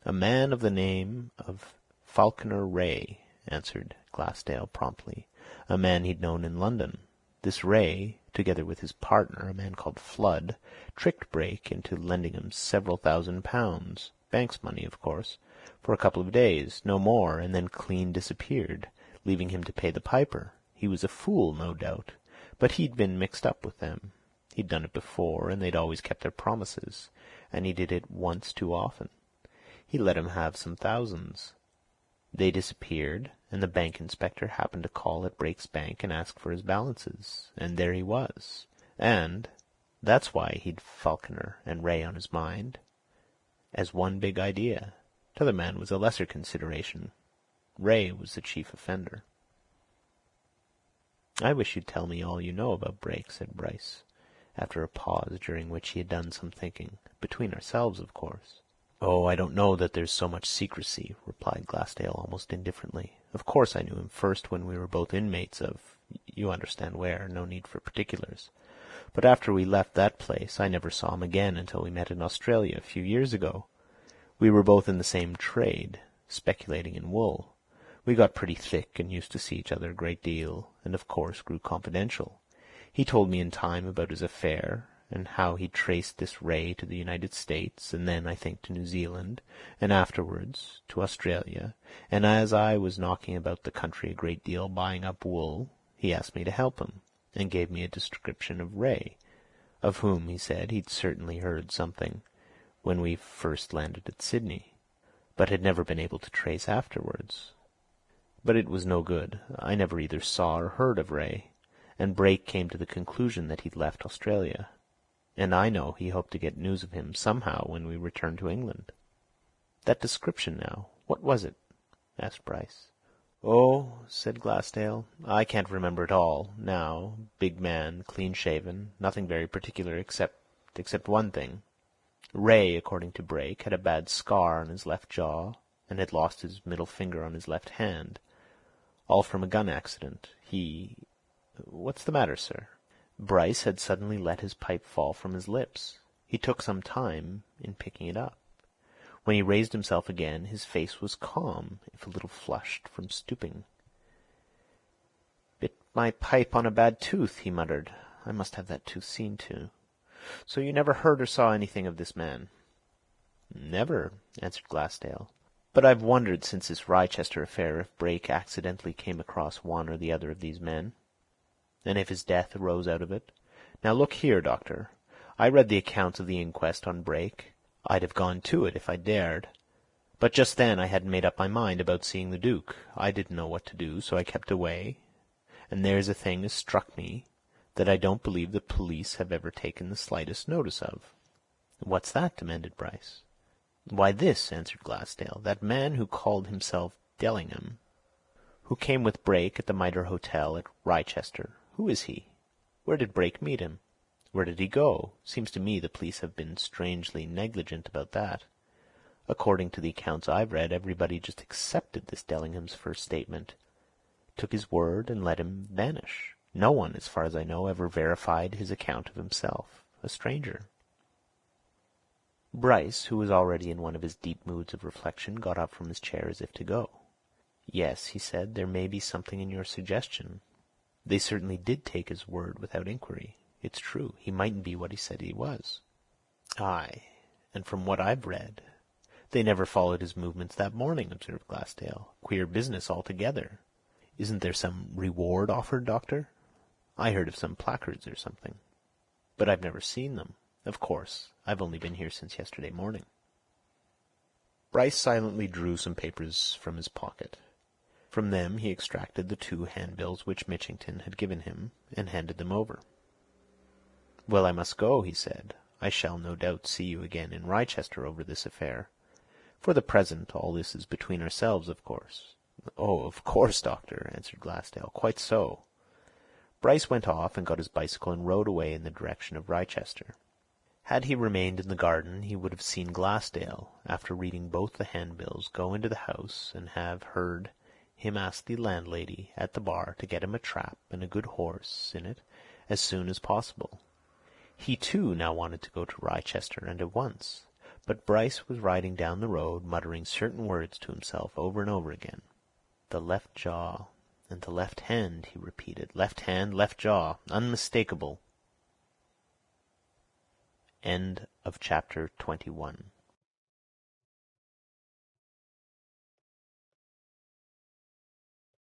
A man of the name of Falconer Wraye, answered Glassdale promptly. A man he'd known in London. This Wraye, together with his partner, a man called Flood, tricked Brake into lending him several £1,000, bank's money, of course, for a couple of days, no more, and then clean disappeared, leaving him to pay the piper. He was a fool, no doubt, but he'd been mixed up with them. He'd done it before, and they'd always kept their promises, and he did it once too often. He let him have some thousands. They disappeared, and the bank inspector happened to call at Brake's bank and ask for his balances, and there he was. And that's why he'd Falconer and Ray on his mind, as one big idea. T'other man was a lesser consideration. Ray was the chief offender. "I wish you'd tell me all you know about Brake," said Bryce, after a pause during which he had done some thinking. "Between ourselves, of course." "Oh, I don't know that there's so much secrecy," replied Glassdale almost indifferently. "Of course I knew him first when we were both inmates of— you understand where, no need for particulars. But after we left that place, I never saw him again until we met in Australia a few years ago. We were both in the same trade, speculating in wool. We got pretty thick and used to see each other a great deal, and of course grew confidential. He told me in time about his affair, and how he traced this Ray to the United States, and then, I think, to New Zealand, and afterwards to Australia, and as I was knocking about the country a great deal buying up wool, he asked me to help him, and gave me a description of Ray, of whom, he said, he'd certainly heard something when we first landed at Sydney, but had never been able to trace afterwards. But it was no good. I never either saw or heard of Ray, and Brake came to the conclusion that he'd left Australia. And I know he hoped to get news of him somehow when we returned to England." "That description, now, what was it?" asked Bryce. "Oh," said Glassdale, "I can't remember it all, now. Big man, clean-shaven, nothing very particular except one thing. Ray, according to Brake, had a bad scar on his left jaw, and had lost his middle finger on his left hand, all from a gun accident. What's the matter, sir?" Bryce had suddenly let his pipe fall from his lips. He took some time in picking it up. When he raised himself again, his face was calm, if a little flushed from stooping. "Bit my pipe on a bad tooth," he muttered. "I must have that tooth seen to. So you never heard or saw anything of this man?" "Never," answered Glassdale. "But I've wondered since this Rochester affair if Brake accidentally came across one or the other of these men, and if his death arose out of it. Now look here, Doctor. I read the accounts of the inquest on Brake. I'd have gone to it if I dared. But just then I hadn't made up my mind about seeing the Duke. I didn't know what to do, so I kept away. And there's a thing has struck me that I don't believe the police have ever taken the slightest notice of." "What's that?" demanded Bryce. "Why, this," answered Glassdale. "That man who called himself Dellingham, who came with Brake at the Mitre Hotel at Rochester. Who is he? Where did Brake meet him? Where did he go? Seems to me the police have been strangely negligent about that. According to the accounts I've read, everybody just accepted this Dellingham's first statement, took his word, and let him vanish. No one, as far as I know, ever verified his account of himself, a stranger." Bryce, who was already in one of his deep moods of reflection, got up from his chair as if to go. "Yes," he said, "there may be something in your suggestion. They certainly did take his word without inquiry. It's true, he mightn't be what he said he was." "Aye, and from what I've read, they never followed his movements that morning," observed Glassdale. "Queer business altogether. Isn't there some reward offered, Doctor? I heard of some placards or something, but I've never seen them. Of course, I've only been here since yesterday morning." Bryce silently drew some papers from his pocket. From them he extracted the 2 handbills which Mitchington had given him, and handed them over. "Well, I must go," he said. "I shall no doubt see you again in Rochester over this affair. For the present, all this is between ourselves, of course." "Oh, of course, Doctor," answered Glassdale. "Quite so." Bryce went off and got his bicycle and rode away in the direction of Rochester. Had he remained in the garden, he would have seen Glassdale, after reading both the handbills, go into the house, and have heard him ask the landlady at the bar to get him a trap and a good horse in it as soon as possible. He, too, now wanted to go to Rochester, and at once. But Bryce was riding down the road, muttering certain words to himself over and over again. "The left jaw and the left hand," he repeated. "Left hand, left jaw. Unmistakable." End of chapter 21.